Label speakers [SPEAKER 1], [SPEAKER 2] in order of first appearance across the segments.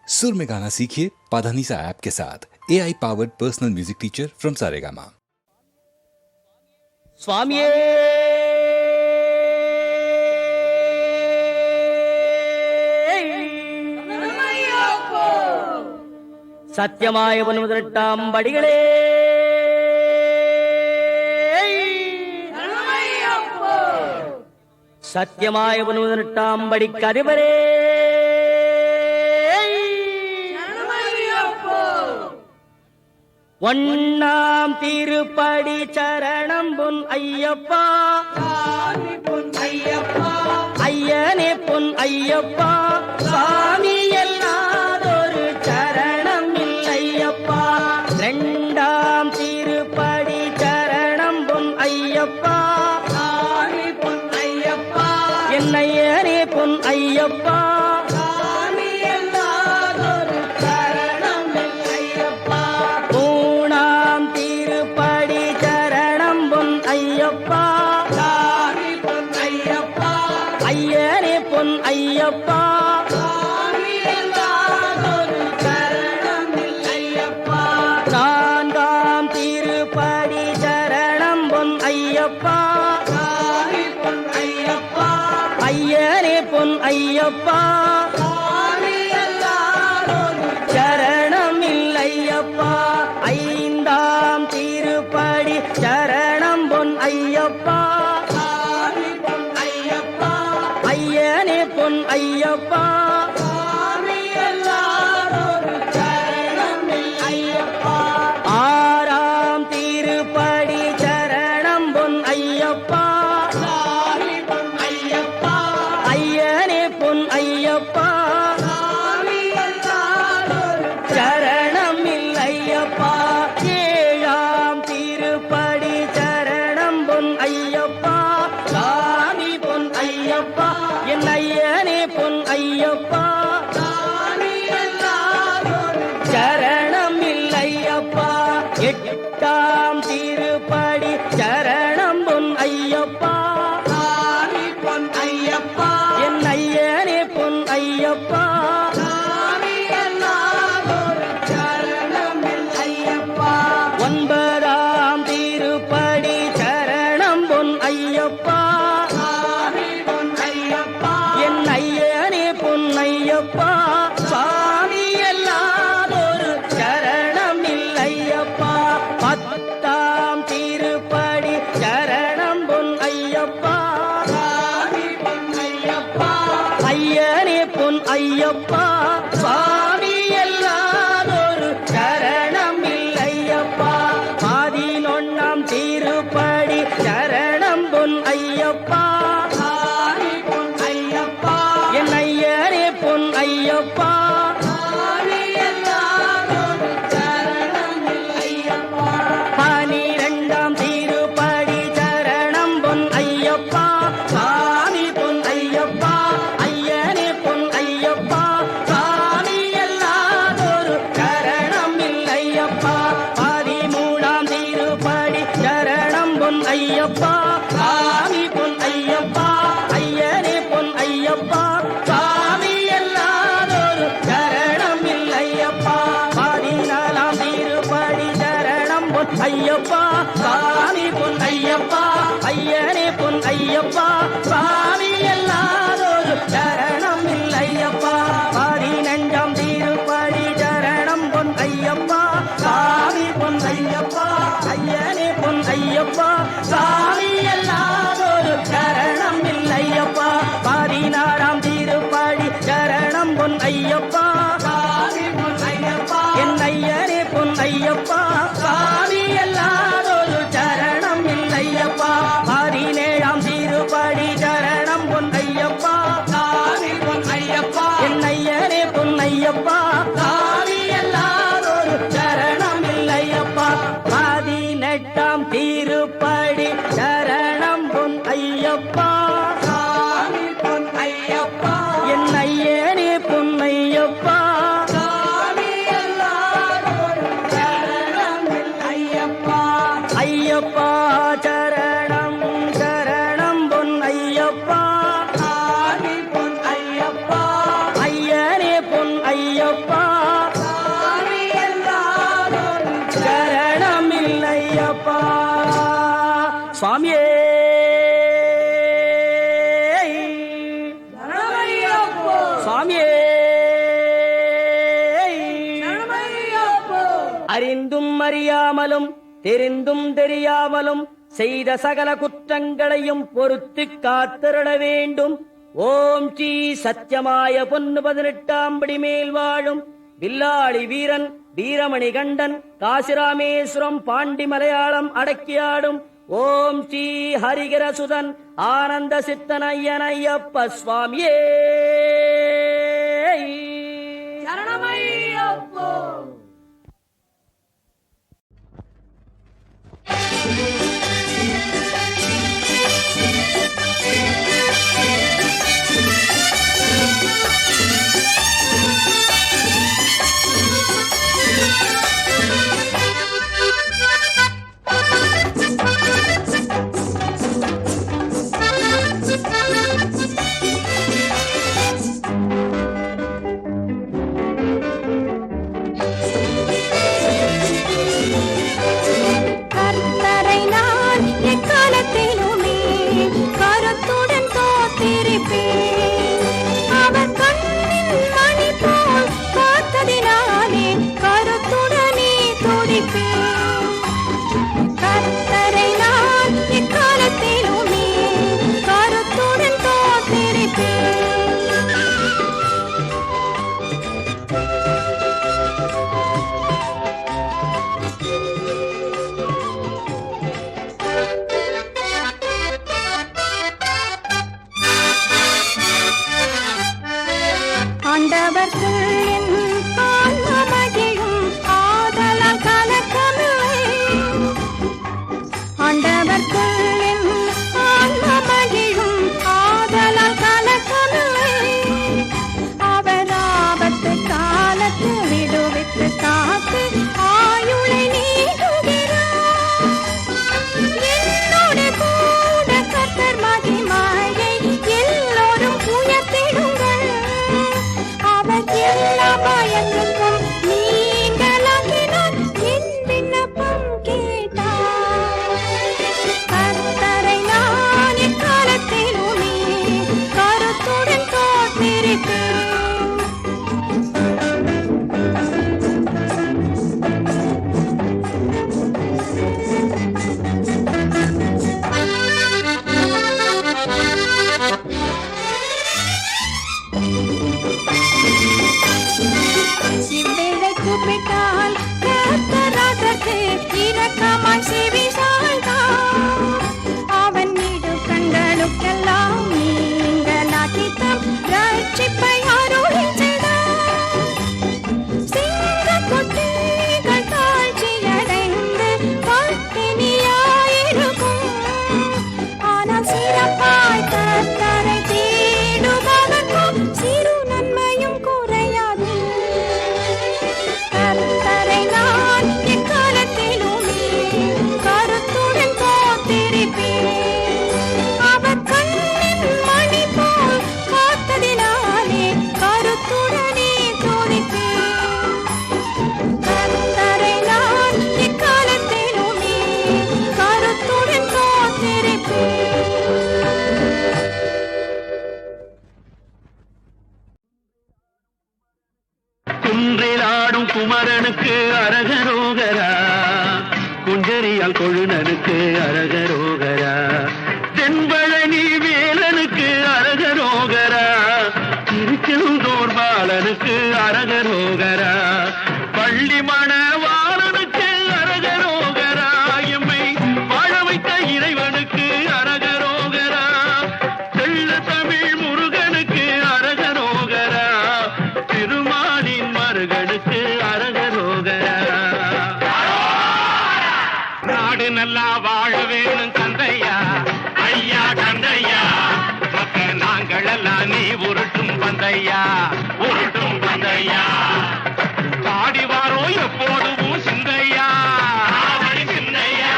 [SPEAKER 1] सुर में गाना सीखिए पाधानीसा ऐप के साथ। AI powered personal music teacher from Saregama.
[SPEAKER 2] स्वामिये சத்தியமாய பொன்முதட்டாம் படிகளே சத்தியமாய பொன்முதட்டாம் படிக்கதிபரே ஒன்னாம் திருப்படி சரணம் பொன் ஐயப்பா ஐயனே பொன் ஐயப்பா சாமி எல்லாதொரு சரணம் இல்லையப்பா இரண்டாம் திருப்படி சரணம் பொன் ஐயப்பா என்னையனே பொன் ஐயப்பா ஐயப்பா நான்காம் திருப்படி சரணம் பொன் ஐயப்பா ஐயனே பொன் ஐயப்பா சரணம் இல்லையப்பா ஐந்தாம் திருப்படி சரணம் பொன் ஐயப்பா ஐயனே பொன் ஐயப்பா ஆறாம் திருப்படி சரணம் பொன் ஐயப்பா ஐயனே பொன் ஐயப்பா சரணம் இல்லையப்பா ஏழாம் திருப்படி சரணம் பொன் ஐயப்பா சாமி பொன் ஐயப்பா என் ஐயனே பொன் ஐயப்பா சரணம் இல்லையப்பா எட்டாம் திருப்படி சரணம் பொன் ஐயப்பா என் ஐயனே பொன் ஐயப்பா ஒன்பதாம் திருப்படி சரணம் பொன் ஐயப்பா என் ஐயனே பொன் ஐயப்பா சுவாமி எல்லாதொரு சரணம் இல்லையப்பா பத்தாம் திருப்படி சரணம் பொன் ஐயப்பா ஐயனே பொன் ஐயப்பா சுவாமி எல்லாதொரு சரணம் இல்லையப்பா பதினொன்னாம் திருப்படி சரணம் பொன் ஐயப்பா என் ஐயனே பொன் ஐயப்பா பனிரெண்டாம் திருப்படி சரணம் பொன் ஐயப்பா சாமி பொன் ஐயப்பா ஐயனே பொன் ஐயப்பா சாமி எல்லாதொரு சரணம் இல்லையப்பா பதிமூணாம் திருப்படி சரணம் பொன் ஐயப்பா சாமி பொன் ஐயப்பா ஐயனே பொன் ஐயப்பா சாமி எல்லாதொரு சரணம் இல்லையப்பா பதினாலாம் திருப்படி சரணம் பொன் ஐயப்பா சாமி பொன் ஐயப்பா ஐயனே பொன் ஐயப்பா சாமி எல்லாதொரு சரணம் இல்லையப்பா பதினஞ்சாம் திருப்படி சரணம் பொன் ஐயப்பா சாமி பொன் ஐயப்பா ஐயனே பொன் ஐயப்பா சாமி எல்லாதொரு சரணம் இல்லையப்பா பதினாறாம் திருப்படி சரணம் பொன் ஐயப்பா என் ஐயனே பொன் ஐயப்பா சாமி எல்லாதொரு சரணம் இல்லையப்பா பதினேழாம் திருப்படி சரணம் பொன் ஐயப்பா என் ஐயனே பொன் ஐயப்பா சாமி எல்லாதொரு சரணம் இல்லையப்பா பதினெட்டாம் திருப்படி சரணம் பொன் ஐயப்பா என் ஐயனே பொன் ஐயப்பா ஐயப்பா சரணம் சரணம் பொன் ஐயப்பா ஐயனே பொன் ஐயப்பா இல்லையப்பா சாமி எல்லாரும் சரணம் இல்லையப்பா சுவாமியே சுவாமியே அறிந்தும் அறியாமலும் தெரிந்தும் தெரியாமலும் செய்த சகல குற்றங்களையும் பொறுத்து காத்திருட வேண்டும். ஓம் ஸ்ரீ சத்தியமாய பொன்னு 18ஆம் படி மேல் வாழும் வில்லாளி வீரன் வீரமணி கண்டன் காசிராமேஸ்வரம் பாண்டி மலையாளம் அடக்கியாடும் ஓம் ஸ்ரீ ஹரிகரசுதன் ஆனந்த சித்தன் ஐயனையப்ப சுவாமியே சரணமையப்போ.
[SPEAKER 3] குமரனுக்கு அரகரோகரா, குஞ்சரியால் கொழுனனுக்கு அரகரோகரா, தென்பழனி வேலனுக்கு அரகரோகரா, திருச்செந்தூர் பாலனுக்கு அரகரோகரா, பள்ளி மணவாளனுக்கு அரகரோகரா, எம்மை வாழ வைத்த இறைவனுக்கு அரகரோகரா, தெள்ள தமிழ் முருகனுக்கு அரகரோகரா, திருமாலின் மருகனுக்கு அரகரோகரா. நாடு நல்லா வாழ வேணும் கந்தையா, ஐயா கந்தையா, மக்க நாங்கள் எல்லாம் நீ உருட்டும் பந்தையா, உருட்டும் பந்தையா, பாடி வாரோ எப்போதும் சிந்தையா, சிந்தையா,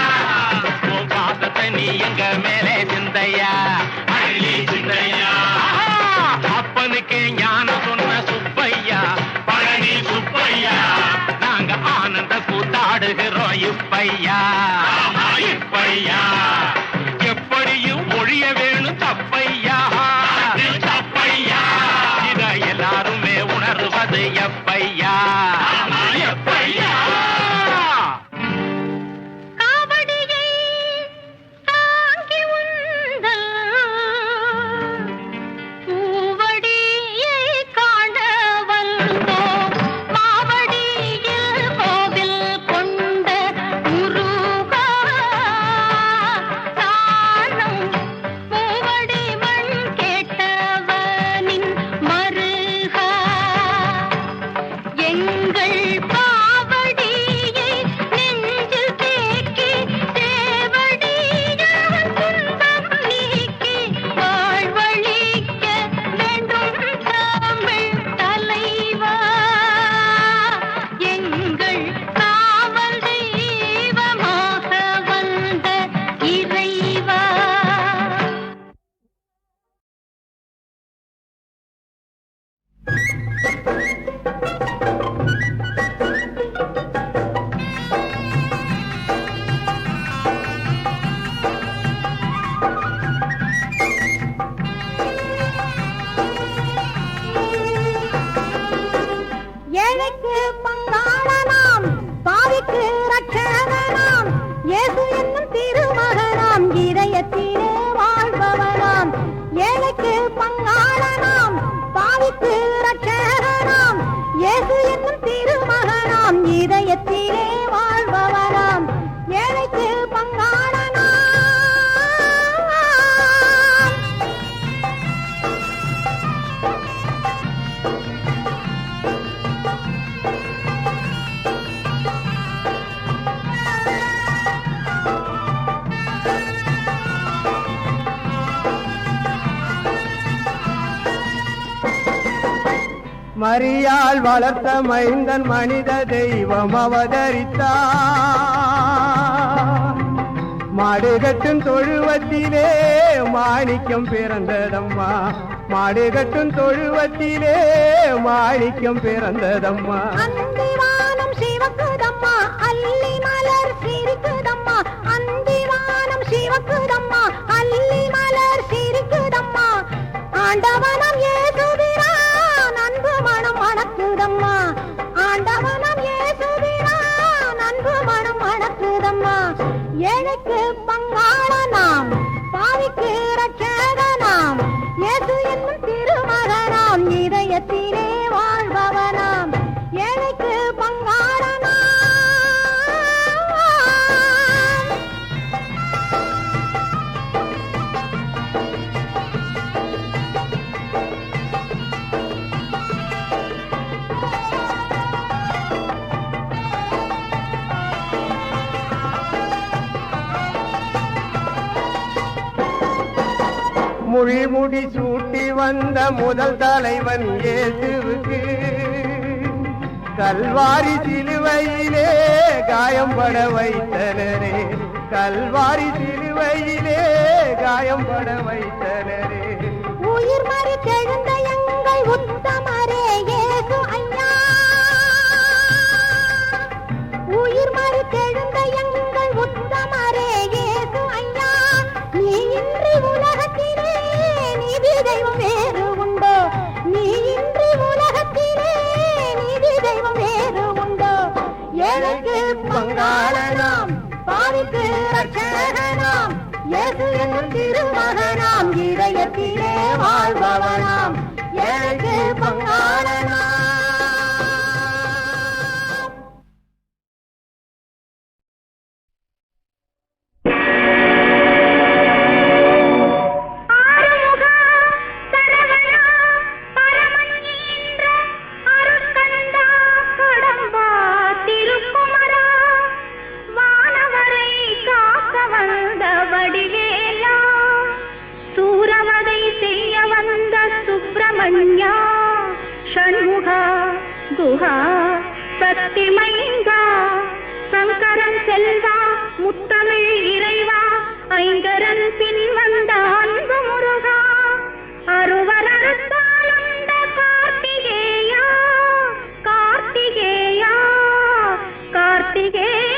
[SPEAKER 3] உன் பாசத்தை நீ எங்க மேலே சிந்தையா, அள்ளி சிந்தையா, அப்பனுக்கு ஞானம் சொன்ன சுப்பையா, பழனி பாடுகிறோம் இப்பையா இப்பையா. எப்படியும் ஒழிய வேணும் தப்பையா தப்பையா. இத எல்லாருமே உணர்வது எப்பையா எப்பையா.
[SPEAKER 4] மரியாள் வளர்த்த மைந்தன் மனித தெய்வம் அவதரித்தார். மாடுகட்டும் தொழுவத்திலே மாணிக்கம் பிறந்ததம்மா. மாடுகட்டும் தொழுவத்திலே மாணிக்கம் பிறந்ததம்மா.
[SPEAKER 5] அந்திவானம் சிவக்குதம்மா அல்லி மலர் சிரிக்குதம்மா. அந்திவானம் சிவக்குதம்மா அல்லி மலர் சிரிக்குதம்மா. ஆண்டவனம் ஏசுகிறான் அன்பு மனம் மணக்குதம்மா. ஆண்டவனம் ஏசுகிறான் அன்பு மனம் மணக்குதம்மா. ஏழைக்கு பங்காளனாம் பாவிக்கு ரட்சகனாம். இயேசு என்னும் திருமகனாம் இதயத்திலே வாழ்பவனாம். ஏழைக்கு பங்காளனாம்.
[SPEAKER 4] முள்முடி சூட்டி வந்த முதல் தலைவன் இயேசுவுக்கு கல்வாரி சிலுவையிலே காயம்பட வைத்தனரே. கல்வாரி சிலுவையிலே காயம்பட வைத்தனரே.
[SPEAKER 5] உயிர் மறித்தெழுந்த எங்கள் உத்தமரே இயேசு ஐயா. உயிர் மறித்தெழுந்த எங்கள் உத்தமரே இயேசு ஐயா. நீ இன்றி உலகத்திலே நீதி தெய்வம் வேறு உண்டோ? நீ இன்றி உலகத்திலே நீதி தெய்வம் வேறு உண்டோ? ஏழைக்கு பங்காளனாம் பாவிக்கு ரட்சகனாம். இயேசு என்னும் திருமகனாம் இதயத்திலே வாழ்பவனாம். ஏழைக்கு பங்காளனாம்.
[SPEAKER 6] ஷண்முகா குஹா சக்தி மைந்தா சங்கரன் செல்வா முத்தமிழ் இறைவா ஐங்கரன் பின் வந்த அன்பு முருகா அருவர் அறுத்தாளந்த கார்த்திகேயா கார்த்திகேயா கார்த்திகேயா.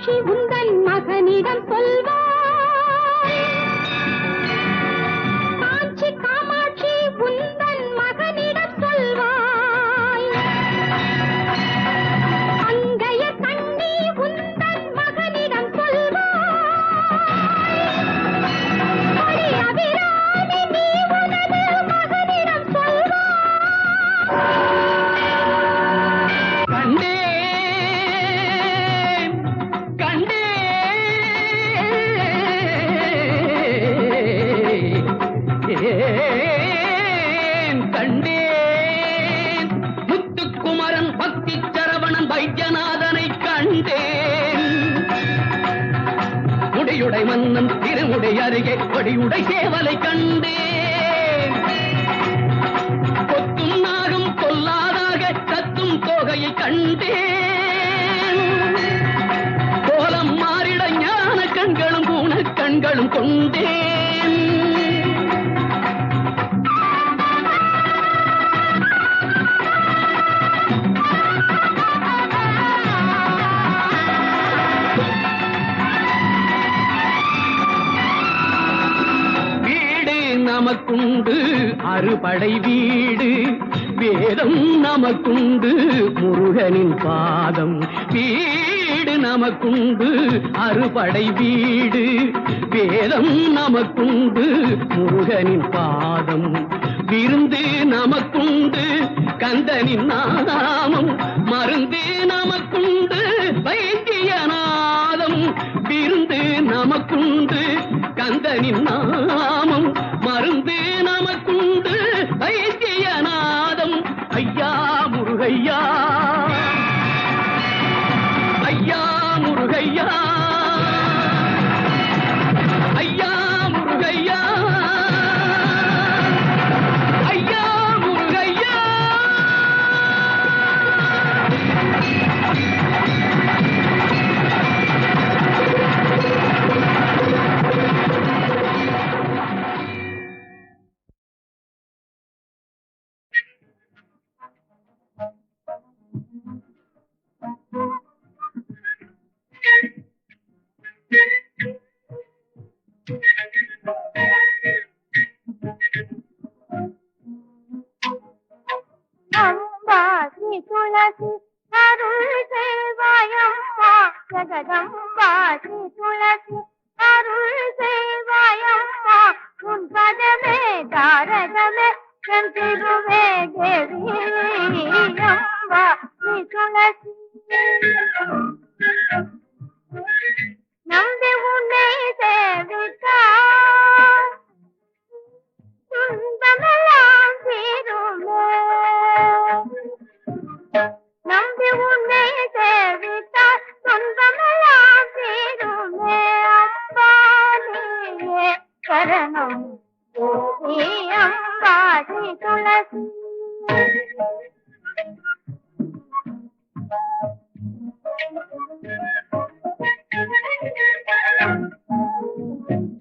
[SPEAKER 5] காமாட்சி உந்தன் மகனிடம் சொல்வாய். காஞ்சி காமாட்சி உந்தன் மகனிடம் சொல்வாய். அங்கைய கண்ணி உந்தன் மகனிடம் சொல்வாய். அடி அபிராமி நீ உனது மகனிடம் சொல்வாய்.
[SPEAKER 2] கண்டேன் முத்துக்குமரன் பக்தி சரவணன் வைத்தியநாதனை கண்டேன். முடியுடை மன்னன் திருமுடை அருகே கொடியுடை சேவலை கண்டேன். கொத்தும் நாகம் கொல்லாதாக கத்தும் தோகையை கண்டேன். கோலம் மாறிட ஞான கண்களும் பூன கண்களும் கொண்டேன். நமக்குண்டு அறுபடை வீடு, வேதம் நமக்குண்டு முருகனின் பாதம். வீடு நமக்குண்டு அறுபடை வீடு, வேதம் நமக்குண்டு முருகனின் பாதம். விருந்து நமக்குண்டு கந்தனின் நாமம், மருந்து நமக்குண்டு வைத்தியநாதம். விருந்து நமக்குண்டு கந்தனின் நாமம், மருந்து நமக்குண்டு வைத்தியநாதம். ஐயா முருகையா, ஐயா முருகையா, ஐயா முருகையா, ஐயா முருகையா.
[SPEAKER 5] அம்பா ஸ்ரீ துளசி அருள் செய்வாயம்மா. ஜெகதம்பா ஸ்ரீ துளசி அருள் செய்வாயம்மா. உன் பதமே தாரகமே என் திருவே தேவி. அம்பா ஸ்ரீ துளசி நம்பி உன்னை சேவித்தார் துன்பமெல்லாம் தீருமே. நம்பி உன்னை சேவித்தார் துன்பமெல்லாம் தீருமே. அம்பானியே சரணம் தேவி. அம்பாடி துளசி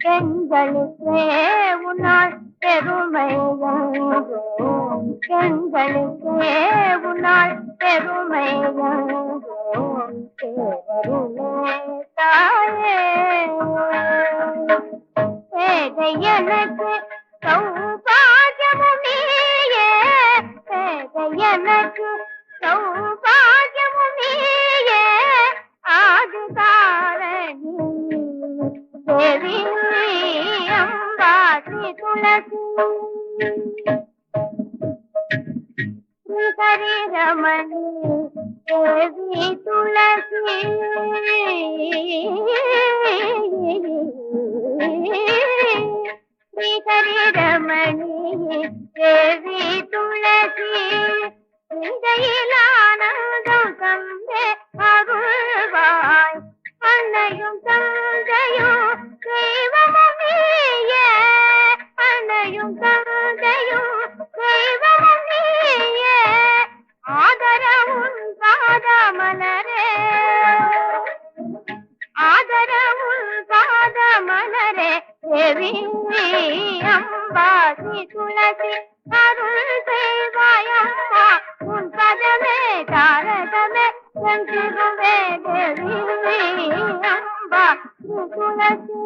[SPEAKER 5] பெண்களுக்கே உன்னால் பெருமை எங்கோ. பெண்களுக்கே உன்னால் பெருமை எங்கோ. தேவருளே தாயே பேதை எனக்கு சௌபாகியமும் நீயே. பேதை எனக்கு சௌபாகியமும் நீயே. ஆதிகாரணி தேவி. அம்பா ஸ்ரீ துளசி ஸ்ரீஹரி ரமணி தேவி துளசி. ஸ்ரீஹரி ரமணி தேவி துளசி. இடையில் ஆனந்தம் தந்தே அருள்வாய். அன்னையும் தந்தையும் தெய்வமும் நீயே. அன்னையும் தந்தையும் தெய்வமும் நீயே. ஆதரவுன் பாதமலரே, ஆதரவுன் பாதமலரே தேவி. அம்பா ஸ்ரீ துளசி அருள் செய்வாயம்மா. உன் பதமே தாரகமே என் திருவே தேவி. துளசி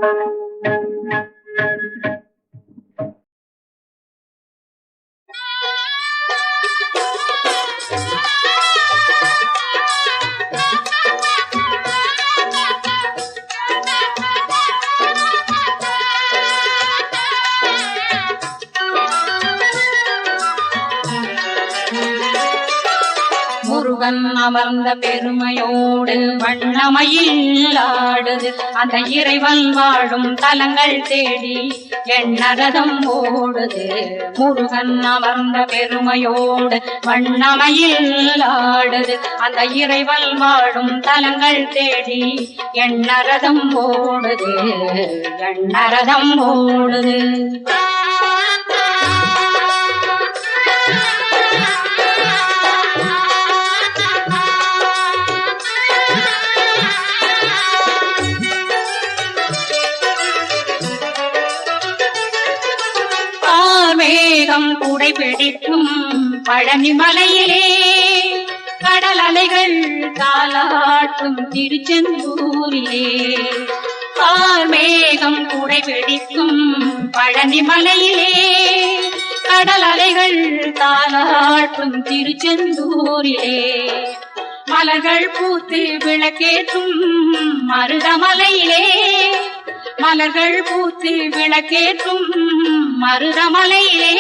[SPEAKER 6] முருகன் அமர்ந்த பெருமையோடு வண்ணமயில் ஆடுது அந்த இறைவன் வாழும் தலங்கள் தேடி எண்ணரதம் ஓடுது. முருகன் அமர்ந்த பெருமையோடு வண்ணமயில் ஆடுது அந்த இறைவன் வாழும் தலங்கள் தேடி எண்ணரதம் ஓடுது, எண்ணரதம் ஓடுது. மேகம் கூடை பிடிக்கும் பழனி மலையிலே கடல் அலைகள் தாலாட்டும் திருச்செந்தூரிலே. மேகம் கூடை பிடிக்கும் பழனி மலையிலே கடல் அலைகள் தாலாட்டும் திருச்செந்தூரிலே. மலர்கள் பூத்து விளக்கேற்றும் மருதமலையிலே மலர்கள் பூத்து விளக்கேற்றும் மருதமலையிலே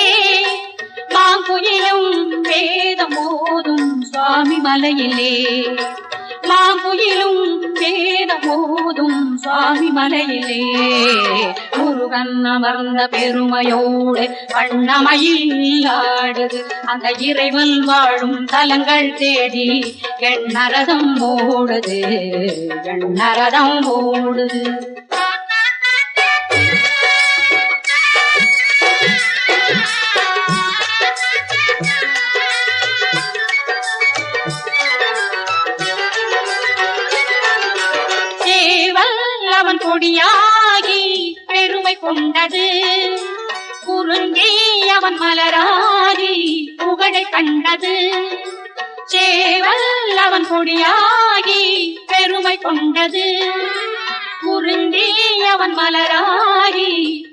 [SPEAKER 6] மாங்குயிலும் வேதம் ஓதும் சுவாமி மலையிலே. மாங்குயிலும் வேதம் ஓதும் சுவாமி மலையிலே. முருகன் அமர்ந்த பெருமையோடு வண்ணமயில் ஆடுது அந்த இறைவன் வாழும் தலங்கள் தேடி எண்ணரதம் ஓடுது, எண்ணரதம் ஓடுது. அவன் கொடியாகி பெருமை கொண்டது குறுங்கி அவன் மலராகி புகழை கண்டது. சேவல் அவன் கொடியாகி பெருமை கொண்டது குறுங்கி அவன் மலராகி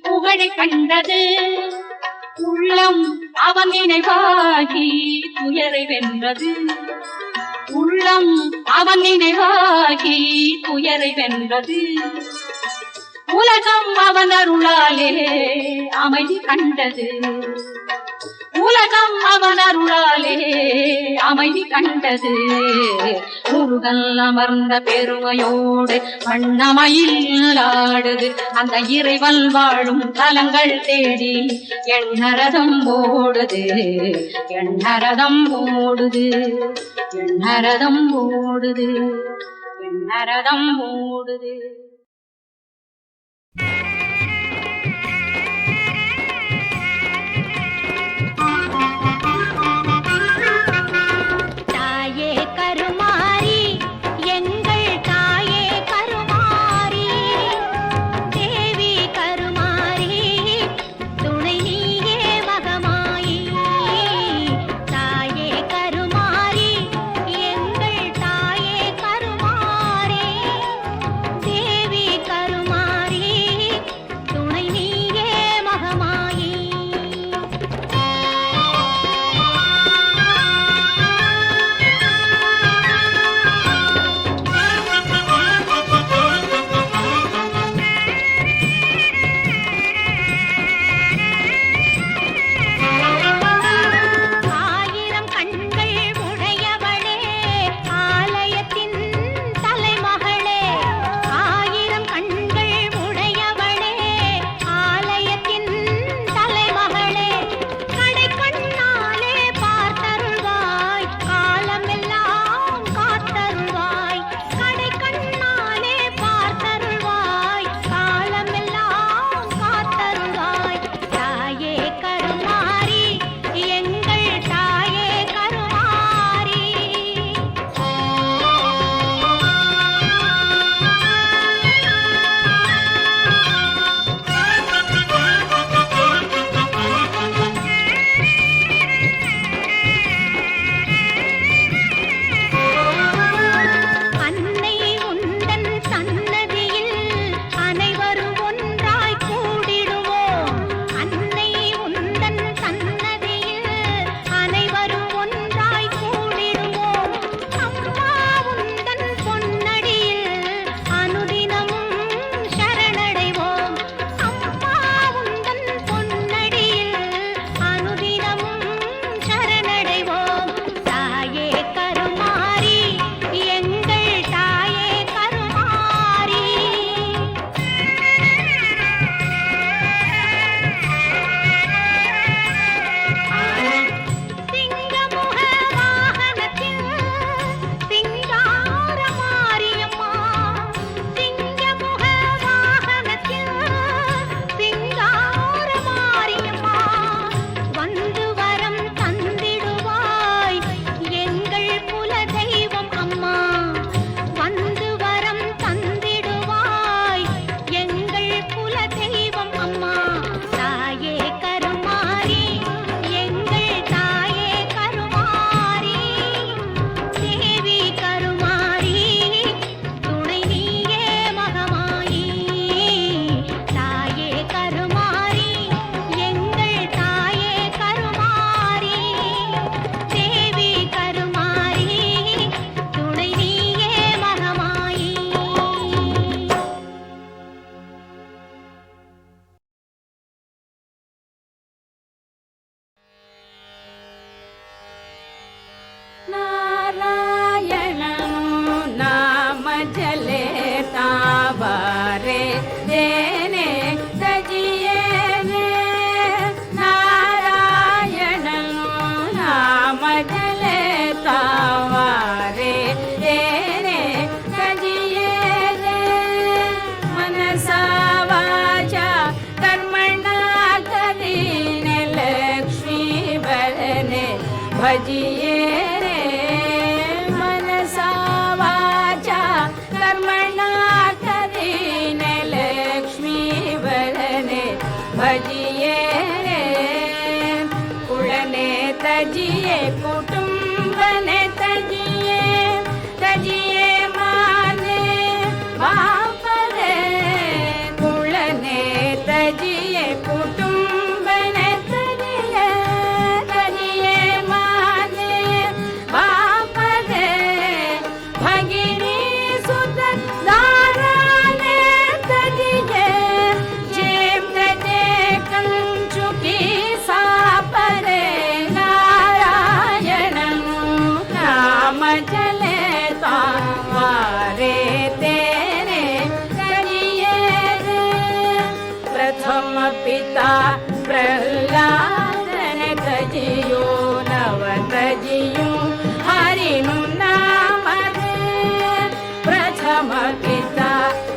[SPEAKER 6] புகழை கண்டது. உள்ளம் அவன் நினைவாகி துயரை வென்றது. உள்ளம் அவன் நினைவாகி துயரை வென்றது. உலகம் அவன் அருளாலே அமைதி கண்டது. உலகம் அவன் அருளாலே அமைதி கண்டது. முருகன் அமர்ந்த பெருமையோடு வண்ணமயில் ஆடுது அந்த இறைவன் வாழும் தலங்கள் தேடி எண்ணரதம் ஓடுது, எண்ணரதம் ஓடுது, எண்ணரதம் ஓடுது, எண்ணரதம் ஓடுது.
[SPEAKER 5] தாயே கருமாரி எங்கள் தாயே கருமாரி தேவி கருமாரி துணை நீயே மகமாயி. தாயே கருமாரி எங்கள் தாயே கருமாரி தேவி
[SPEAKER 7] राम पिता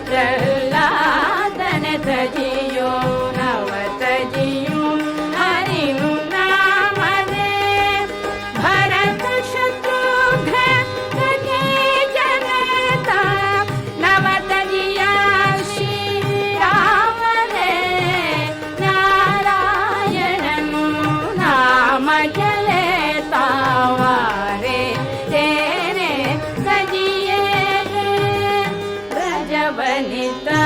[SPEAKER 7] प्रहलादन तजियो नव तजियो हरिनु नाम रे भरत शत्रुघ्न तजे जनता नव तजिया श्री राम रे नारायणनु नाम जले तावारे तेरे सजिए रे ब्रजवनिता